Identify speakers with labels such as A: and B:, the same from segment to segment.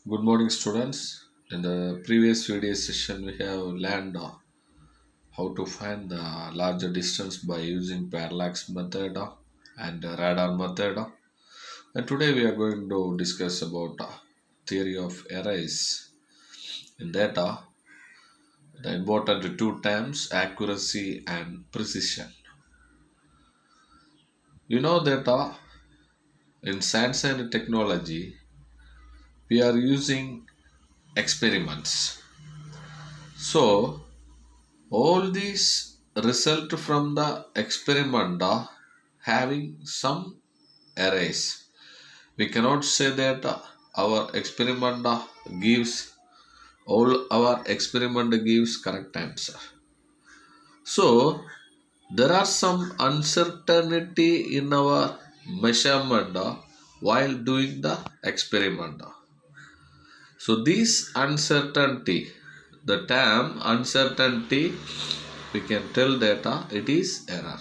A: Good morning, students. In the previous video session, we have learned how to find the larger distance by using parallax method and radar method. And today we are going to discuss about theory of arrays. In that, the important two terms accuracy and precision. You know that in science and technology, we are using experiments. So all these result from the experiment having some errors. We cannot say that our experiment gives all our experiment gives correct answer. So there are some uncertainty in our measurement while doing the experiment. So this uncertainty, the term uncertainty, we can tell that it is error.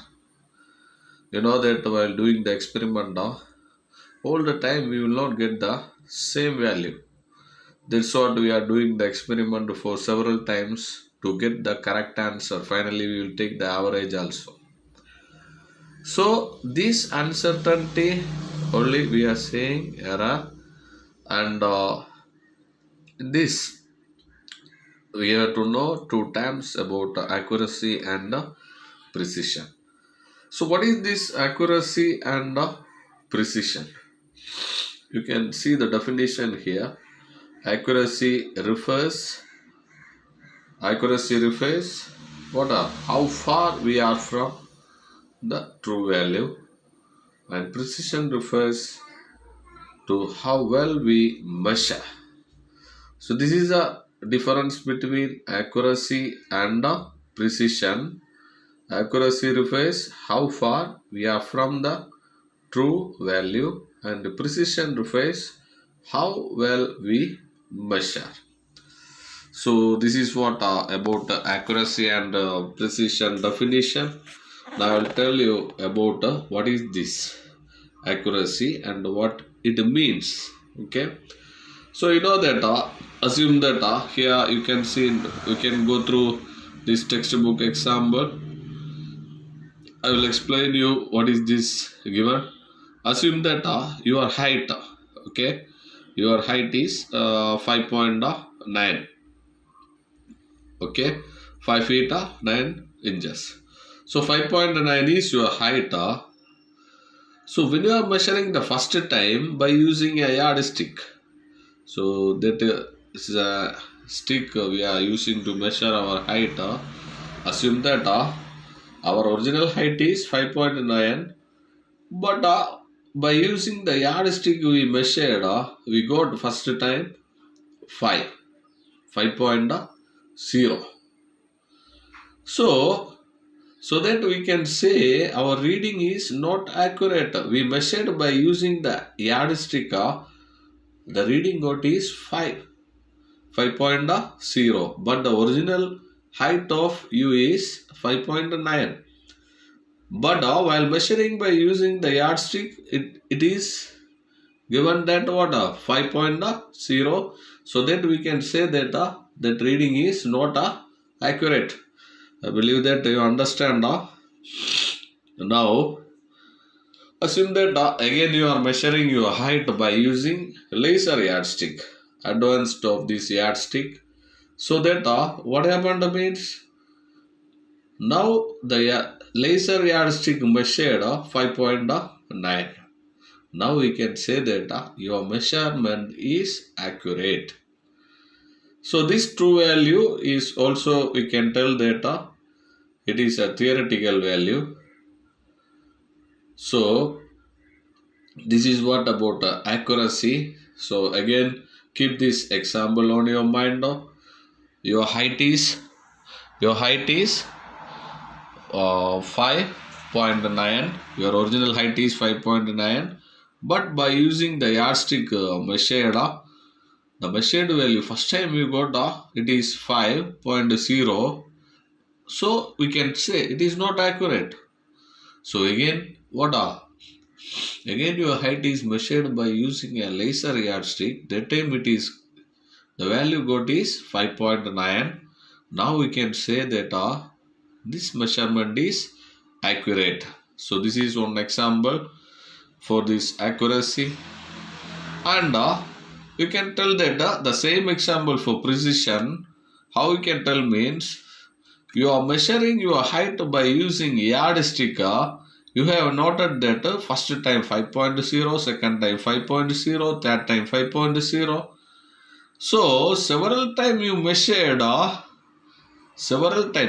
A: You know that while doing the experiment all the time we will not get the same value. That's what we are doing the experiment for several times to get the correct answer. Finally, we will take the average also. So this uncertainty only we are saying error, and this we have to know two terms about accuracy and precision. So what is this accuracy and precision? You can see the definition here. Accuracy refers what are how far we are from the true value, and precision refers to how well we measure. So this is a difference between accuracy and precision. Accuracy refers how far we are from the true value, and precision refers how well we measure. So this is what about accuracy and precision definition. Now I will tell you about what is this accuracy and what it means. Okay. So you know that assume that here you can see, you can go through this textbook example. I will explain you what is this given. Assume that your height, okay, your height is 5.9, okay, 5 feet 9 inches. So 5.9 is your height. So when you are measuring the first time by using a yardstick, so that is a stick we are using to measure our height. Assume that our original height is 5.9, but by using the yardstick we measured, we got first time 5.0. So that we can say our reading is not accurate. We measured by using the yardstick, the reading got is 5.0, but the original height of you is 5.9. But while measuring by using the yardstick, it is given that what 5.0, so that we can say that that reading is not accurate. I believe that you understand. Now assume that again you are measuring your height by using laser yardstick, advanced of this yardstick. So that what happened means, now the laser yardstick measured 5.9. Now we can say that your measurement is accurate. So this true value is also, we can tell that it is a theoretical value. So this is what about accuracy. So again keep this example on your mind. Your height is 5.9. Your original height is 5.9, but by using the yardstick measured, the measured value first time you got it is 5.0. So we can say it is not accurate. So again what again your height is measured by using a laser yardstick. That time it is The value got is 5.9. Now we can say that this measurement is accurate. So this is one example for this accuracy. And we can tell that the same example for precision. How we can tell means you are measuring your height by using yardstick. You have noted that first time 5.0, second time 5.0, third time 5.0. So several times you measured,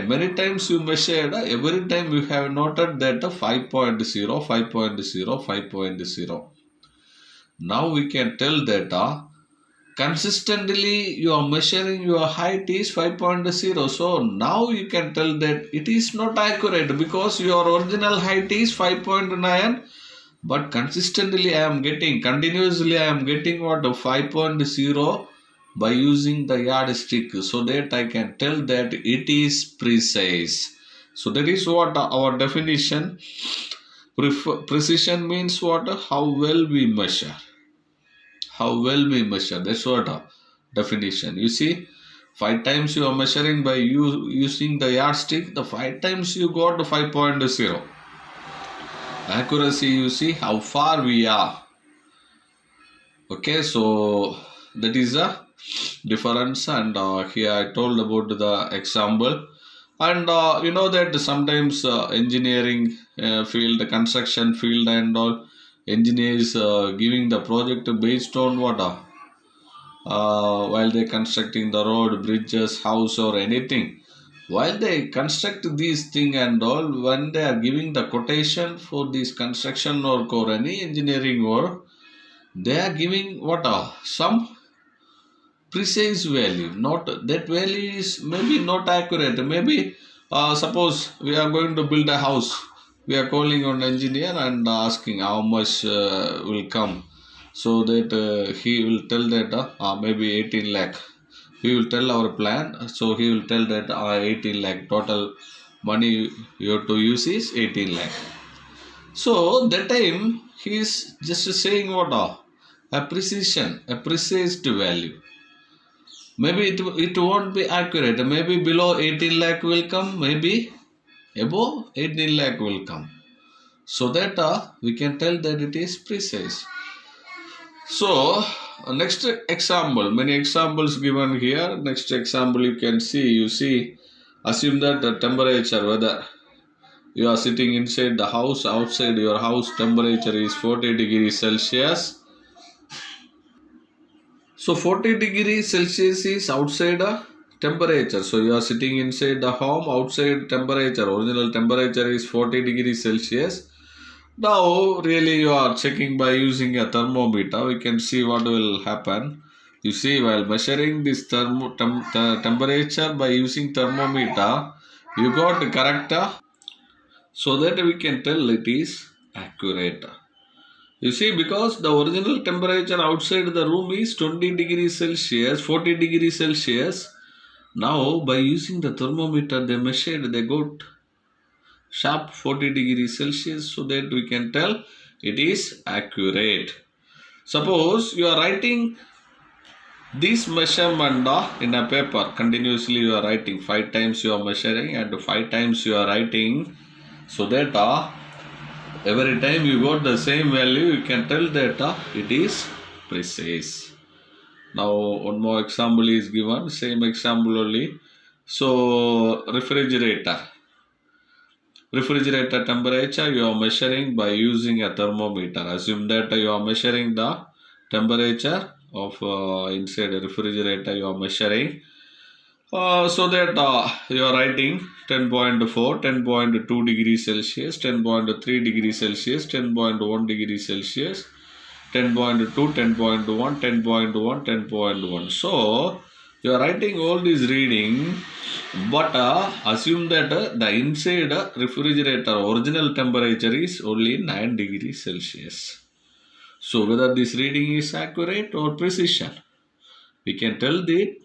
A: many times you measured, every time you have noted that 5.0, 5.0, 5.0. Now we can tell that consistently you are measuring your height is 5.0. So now you can tell that it is not accurate because your original height is 5.9. But consistently continuously I am getting what 5.0 by using the yardstick, so that I can tell that it is precise. So that is what our definition. Precision means what? How well we measure. How well we measure. That's what definition. You see, 5 times you are measuring by using the yardstick. The 5 times you got 5.0. Accuracy, you see how far we are. Okay, so that is a difference. And here I told about the example. And you know that sometimes engineering field, construction field and all, engineers giving the project based on what? While they constructing the road, bridges, house or anything. While they construct these thing and all, when they are giving the quotation for this construction work or any engineering work, they are giving what? Some precise value. Not that value is maybe not accurate. Maybe suppose we are going to build a house. We are calling on engineer and asking how much will come. So that he will tell that maybe 18 lakh. We will tell our plan. So he will tell that 18 lakh total money you have to use is 18 lakh. So that time he is just saying what? A precision, a precise value. Maybe it won't be accurate. Maybe below 18 lakh will come. Maybe above 18 lakh will come. So that we can tell that it is precise. So next example, many examples given here. Next example you can see. You see, assume that the temperature, whether you are sitting inside the house, outside your house temperature is 40 degrees Celsius. So 40 degrees Celsius is outside temperature. So you are sitting inside the home, outside temperature, original temperature is 40 degrees Celsius. Now really you are checking by using a thermometer. We can see what will happen. You see, while measuring this temperature by using thermometer, you got correct, so that we can tell it is accurate. You see, because the original temperature outside the room is 20 degrees Celsius, 40 degrees Celsius. Now, by using the thermometer, they measured, they got sharp 40 degrees Celsius, so that we can tell it is accurate. Suppose you are writing this measurement in a paper. Continuously you are writing. 5 times you are measuring and 5 times you are writing, so that every time you got the same value, you can tell that it is precise. Now one more example is given, same example only. So refrigerator temperature you are measuring by using a thermometer. Assume that you are measuring the temperature of inside a refrigerator you are measuring. So that you are writing 10.4, 10.2 degrees Celsius, 10.3 degrees Celsius, 10.1 degrees Celsius, 10.2, 10.1, 10.1, 10.1. So you are writing all these reading, but assume that the inside refrigerator original temperature is only 9 degrees Celsius. So whether this reading is accurate or precision, we can tell that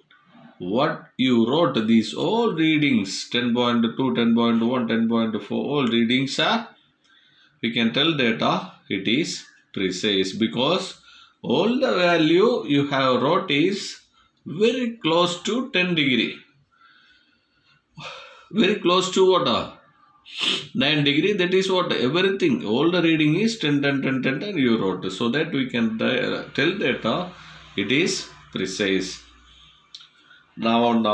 A: what you wrote, these all readings 10.2, 10.1, 10.4, all readings are, we can tell that it is precise, because all the value you have wrote is very close to 10 degree. Very close to what? 9 degree. That is what everything. All the reading is 10, 10, 10, 10, 10 you wrote. So that we can tell that it is precise. Now on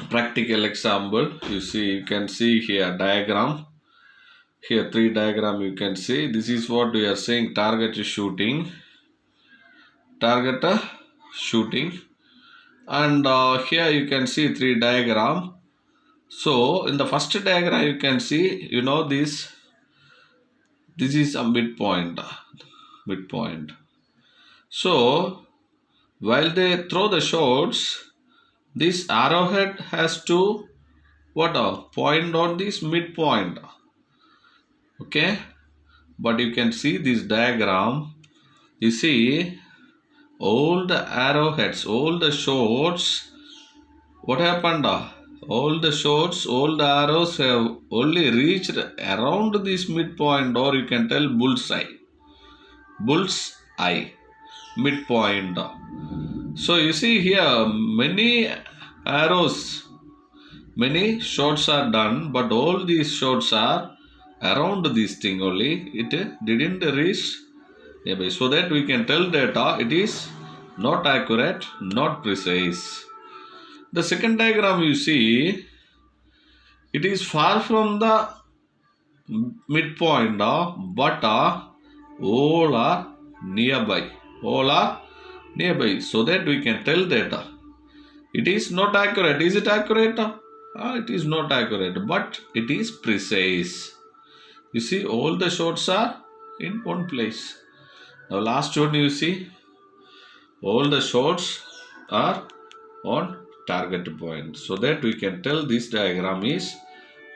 A: practical example, you can see here diagram. Here 3 diagram you can see. This is what we are saying, target shooting. And here you can see 3 diagram. So in the first diagram you can see, this is a midpoint. So while they throw the shots, this arrowhead has to point on this midpoint. Okay, but you can see this diagram. You see all the arrowheads, all the shots. What happened? All the shots, all the arrows have only reached around this midpoint, or you can tell bullseye, midpoint. So you see here many arrows, many shots are done, but all these shots are around this thing only. It didn't reach. So that we can tell that it is not accurate, not precise. The second diagram you see, it is far from the midpoint, but all are nearby. So that we can tell that it is not accurate. Is it accurate? It is not accurate, but it is precise. You see, all the shots are in one place. Now last one you see, all the shots are on target point. So that we can tell this diagram is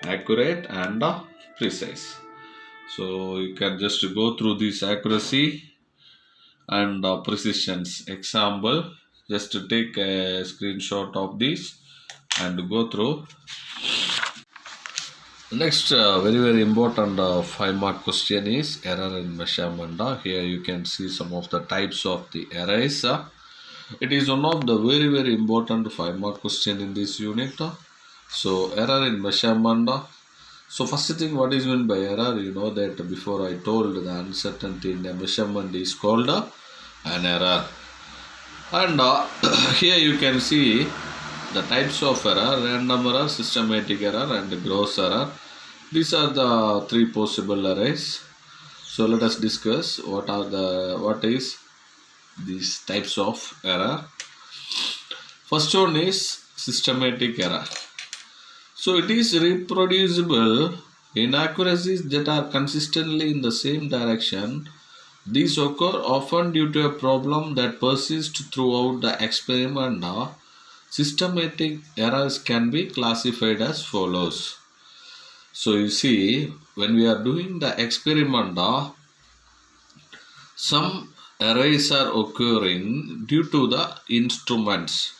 A: accurate and precise. So you can just go through this accuracy and precisions example. Just to take a screenshot of this and go through. Next very important 5-mark question is error in measurement. Here you can see some of the types of the errors. It is one of the very important 5-mark question in this unit. So error in measurement. So first thing, what is meant by error? You know that before I told the uncertainty in a measurement is called an error. And here you can see the types of error: random error, systematic error and gross error. These are the 3 possible errors. So let us discuss what is these types of error. First one is systematic error. So it is reproducible inaccuracies that are consistently in the same direction. These occur often due to a problem that persists throughout the experiment. Systematic errors can be classified as follows. So you see, when we are doing the experiment, some errors are occurring due to the instruments.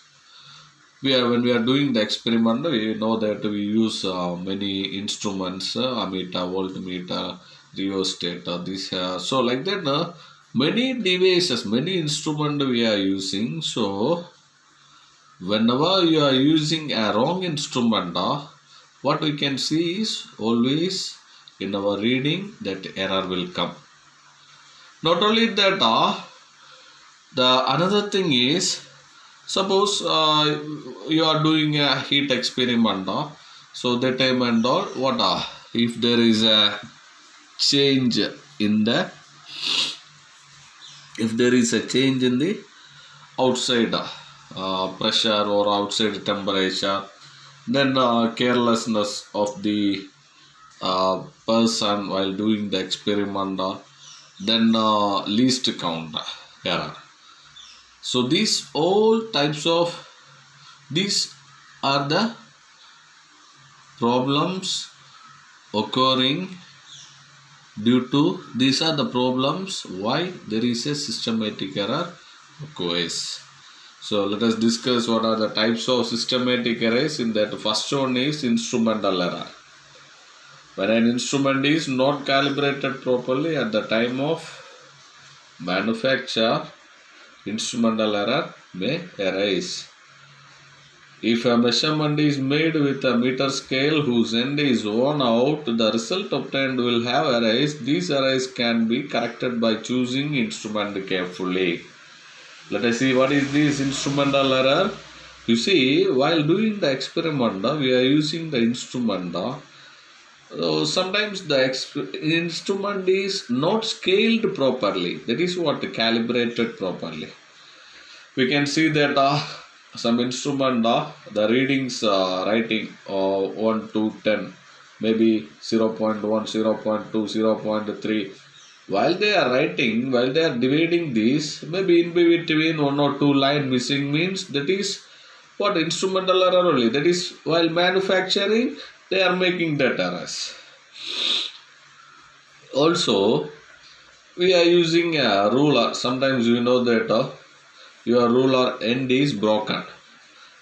A: When we are doing the experiment, we know that we use many instruments, ammeter, voltmeter, rheostat, so like that, many devices, many instruments we are using. So whenever you are using a wrong instrument, what we can see is always in our reading that error will come. Not only that, the another thing is, suppose you are doing a heat experiment, so that time and all, if there is a change in the outside pressure or outside temperature, then carelessness of the person while doing the experiment, then least count error. So these all types of, these are the problems occurring due to, these are the problems why there is a systematic error occurs. So let us discuss what are the types of systematic errors. In that, first one is instrumental error. When an instrument is not calibrated properly at the time of manufacture, instrumental error may arise. If a measurement is made with a meter scale whose end is worn out, the result obtained will have errors. These errors can be corrected by choosing instrument carefully. Let us see what is this instrumental error. You see, while doing the experiment, we are using the instrument. So sometimes the instrument is not scaled properly. That is what calibrated properly. We can see that some instrument, the readings writing 1 to 10, maybe 0.1, 0.2, 0.3. While they are writing, while they are dividing this, maybe in between 1 or 2 line missing means that is what instrumental error only. That is while manufacturing, they are making that errors. Also, we are using a ruler. Sometimes you know that your ruler end is broken.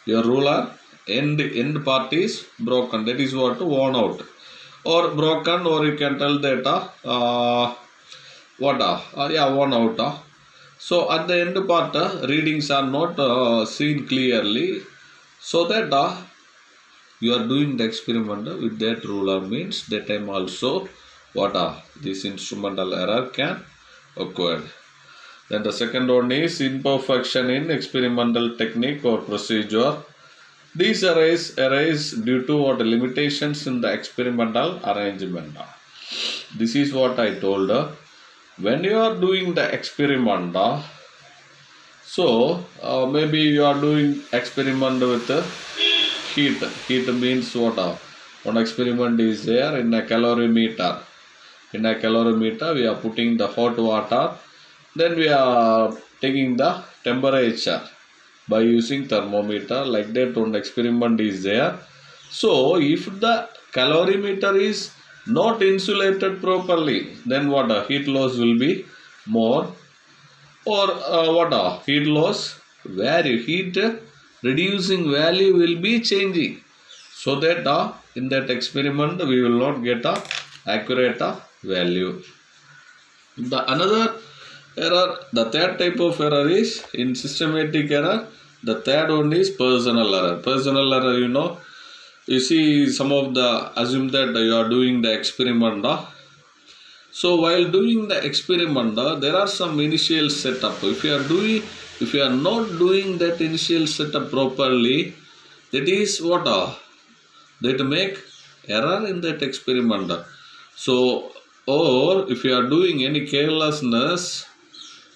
A: Your ruler end part is broken. That is what worn out or broken, or you can tell that worn out. So at the end part readings are not seen clearly. So that you are doing the experiment with that ruler means that time also this instrumental error can occur. Then the second one is imperfection in experimental technique or procedure. These arise due to limitations in the experimental arrangement. This is what I told. When you are doing the experiment, so maybe you are doing experiment with heat. Heat means what? One experiment is there in a calorimeter. In a calorimeter, we are putting the hot water. Then we are taking the temperature by using thermometer. Like that, one experiment is there. So if the calorimeter is not insulated properly, then heat loss will be more, or heat loss value, heat reducing value will be changing. So that in that experiment we will not get a accurate value. Another error, the third type of error is in systematic error. The third one is personal error. Personal error, you see some of the, assume that you are doing the experiment. So while doing the experiment, there are some initial setup. If you are not doing that initial setup properly, that is that make error in that experiment. So, or if you are doing any carelessness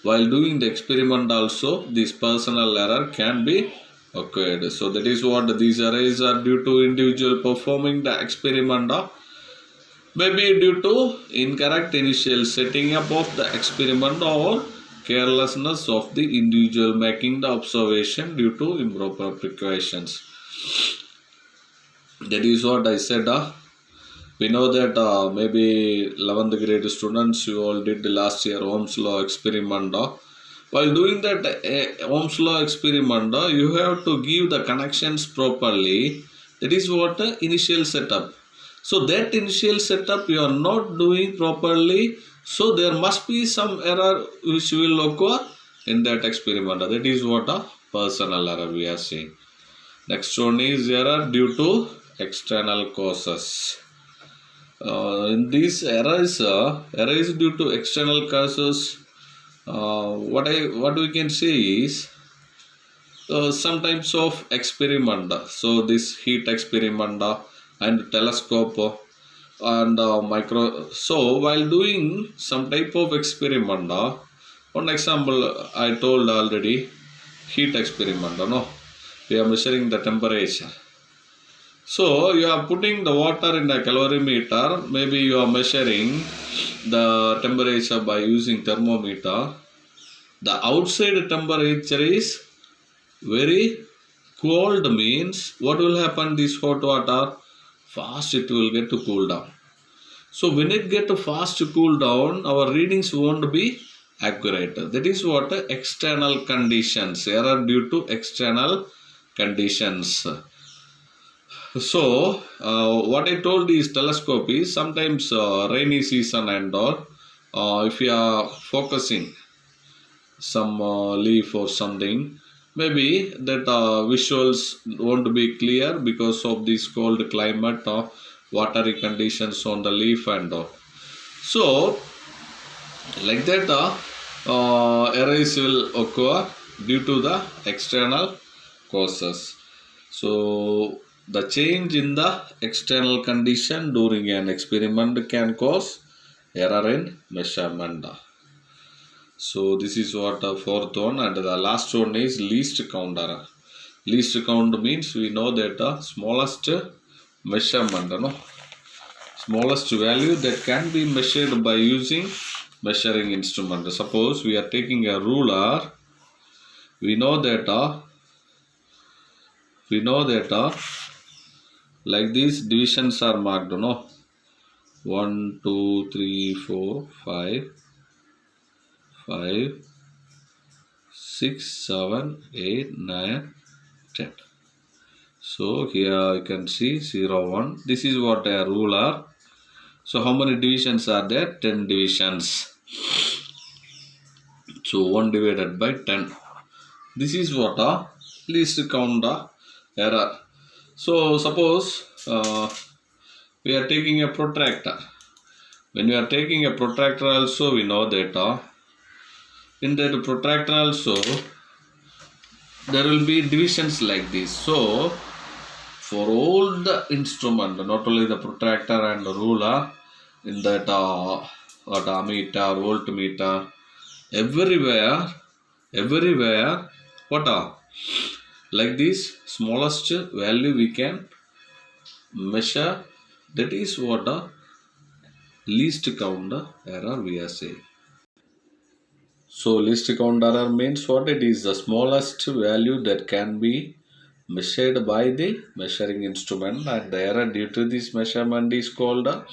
A: while doing the experiment also, this personal error can be occurred. So that is what these errors are due to individual performing the experiment, maybe due to incorrect initial setting up of the experiment or carelessness of the individual making the observation due to improper precautions. That is what I said. We know that maybe 11th grade students, you all did the last year Ohm's law experiment. While doing that Ohm's law experiment, you have to give the connections properly. That is what initial setup. So that initial setup you are not doing properly. So there must be some error which will occur in that experiment. That is what a personal error we are saying. Next one is error due to external causes. In these errors due to external causes, what we can say is some types of experiment. So this heat experiment and telescope and micro. So while doing some type of experiment, one example I told already, heat experiment. We are measuring the temperature. So you are putting the water in a calorimeter. Maybe you are measuring the temperature by using thermometer. The outside temperature is very cold, means what will happen? This hot water fast it will get to cool down. So when it get to fast to cool down, our readings won't be accurate. That is what external conditions, error due to external conditions. So what I told is telescope is sometimes rainy season and all, if you are focusing, some leaf or something, maybe that visuals won't be clear because of this cold climate or watery conditions on the leaf and all. So like that errors will occur due to the external causes. So the change in the external condition during an experiment can cause error in measurement. So this is what the fourth one, and the last one is least count error. Least count means we know that the smallest measurement, smallest value that can be measured by using measuring instrument. Suppose we are taking a ruler, we know that like these divisions are marked, 1 2 3 4 5 5 6 7 8 9 10. So here you can see 0 1. This is what a ruler. So how many divisions are there? 10 divisions. So 1 divided by 10. This is what a least count error. So suppose we are taking a protractor. When we are taking a protractor also, we know that in that protractor also there will be divisions like this. So for all the instrument, not only the protractor and the ruler, in that ammeter, voltmeter, everywhere what like this smallest value we can measure. That is what a least count error we are saying. So least count error means what? It is the smallest value that can be measured by the measuring instrument, and the error due to this measurement is called a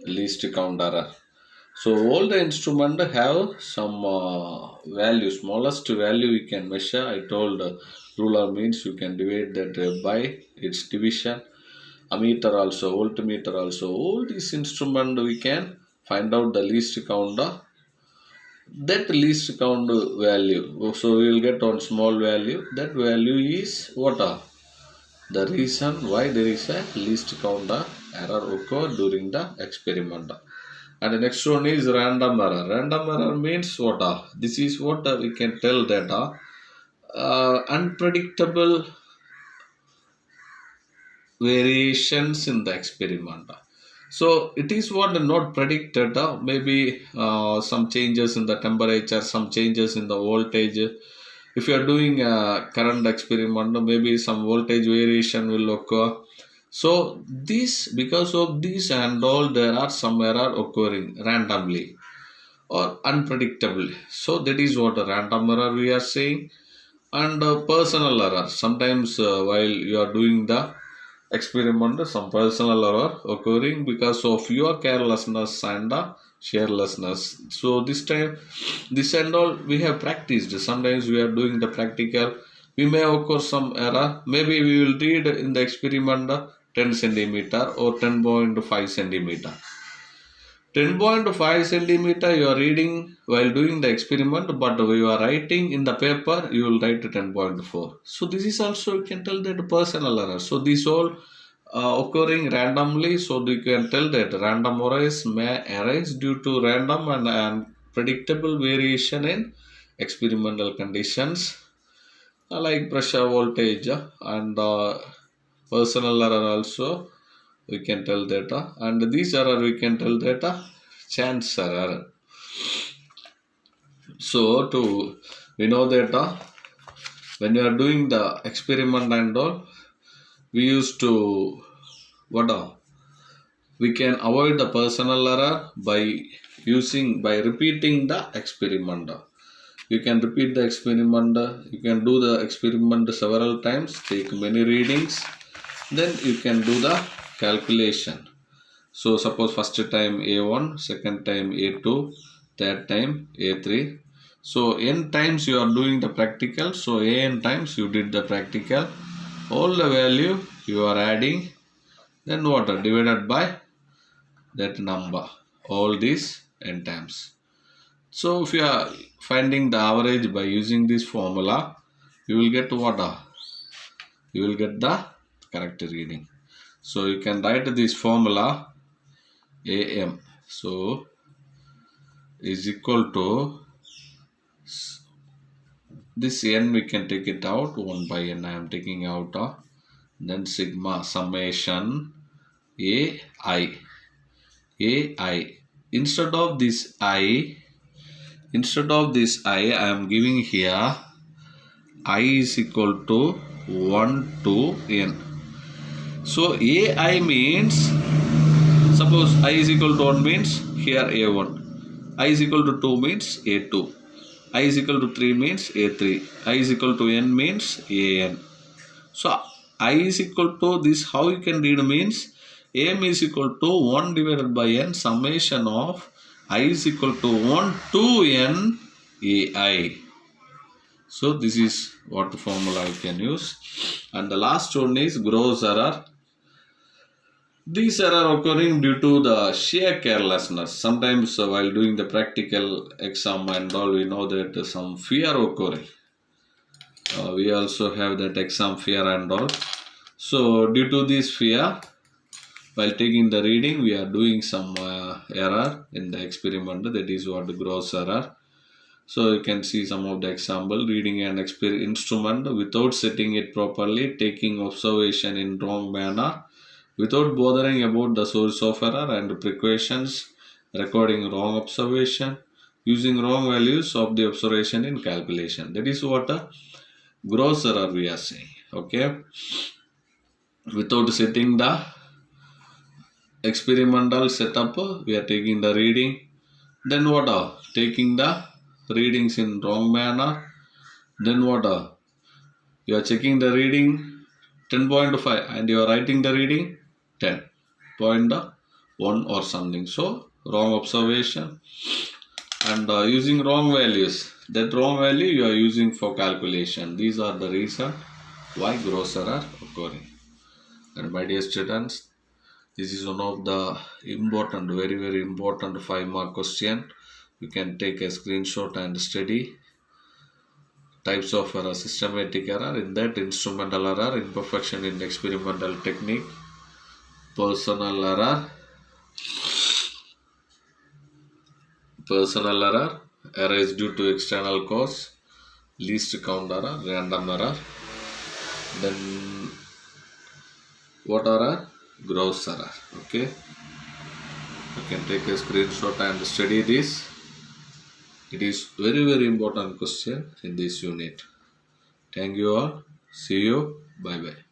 A: least count error. So all the instrument have some value, smallest value we can measure. I told ruler means you can divide that by its division. Ammeter also, voltmeter also, all these instrument we can find out the least count, that least count value. So we will get one small value. That value is what? The reason why there is a least count error occur during the experiment. And the next one is random error. Random error means what? This is what we can tell that unpredictable variations in the experiment. So it is what not predicted. Maybe some changes in the temperature, some changes in the voltage. If you are doing a current experiment, maybe some voltage variation will occur. So this, because of this and all, there are some error occurring randomly or unpredictably. So that is what a random error we are saying. And personal error. Sometimes while you are doing the experiment, some personal error occurring because of your carelessness and carelessness. So this time, this and all we have practiced. Sometimes we are doing the practical, we may occur some error. Maybe we will read in the experiment 10 centimeter or 10.5 centimeter. 10.5 centimeter you are reading while doing the experiment, but you are writing in the paper, you will write 10.4. So this is also, you can tell that personal error. So these all occurring randomly. So you can tell that random errors may arise due to random and unpredictable variation in experimental conditions, like pressure, voltage, and personal error also we can tell that, and these error we can tell that chance error. So we know that when you are doing the experiment and all, we used to we can avoid the personal error by repeating the experiment. You can repeat the experiment, you can do the experiment several times, take many readings, then you can do the calculation. So suppose first time A1, second time A2, third time A3. So n times you are doing the practical, so n times you did the practical, all the value you are adding, then what? Divided by that number, all these n times. So if you are finding the average by using this formula, you will get what? You will get the correct reading. So you can write this formula AM. So is equal to this n, we can take it out 1 by n. I am taking out then sigma summation AI. Instead of this I am giving here I is equal to 1 to n. So AI means, suppose I is equal to 1 means here A1, I is equal to 2 means A2, I is equal to 3 means A3, I is equal to n means AN. So I is equal to this, how you can read means AM is equal to 1 divided by n summation of I is equal to 1 to n AI. So this is what formula I can use. And the last one is gross error. These error occurring due to the sheer carelessness. Sometimes while doing the practical exam and all, we know that some fear occurring. We also have that exam fear and all. So due to this fear, while taking the reading, we are doing some error in the experiment. That is what the gross error. So you can see some of the example: reading an instrument without setting it properly, taking observation in wrong manner, without bothering about the source of error and precautions, recording wrong observation, using wrong values of the observation in calculation. That is what a gross error we are saying. Okay, without setting the experimental setup, we are taking the reading. Then what are taking the readings in wrong manner. Then what are you are checking the reading 10.5 and you are writing the reading 10.1 or something. So wrong observation and using wrong values. That wrong value you are using for calculation. These are the reason why gross error occurring. And my dear students, this is one of the important, very important 5-mark question. You can take a screenshot and study. Types of error: systematic error, in that instrumental error, imperfection in experimental technique, personal error, error is due to external cause, least count error, random error. Then what error? Gross error. Okay, you can take a screenshot and study this. It is very important question in this unit. Thank you all. See you. Bye bye.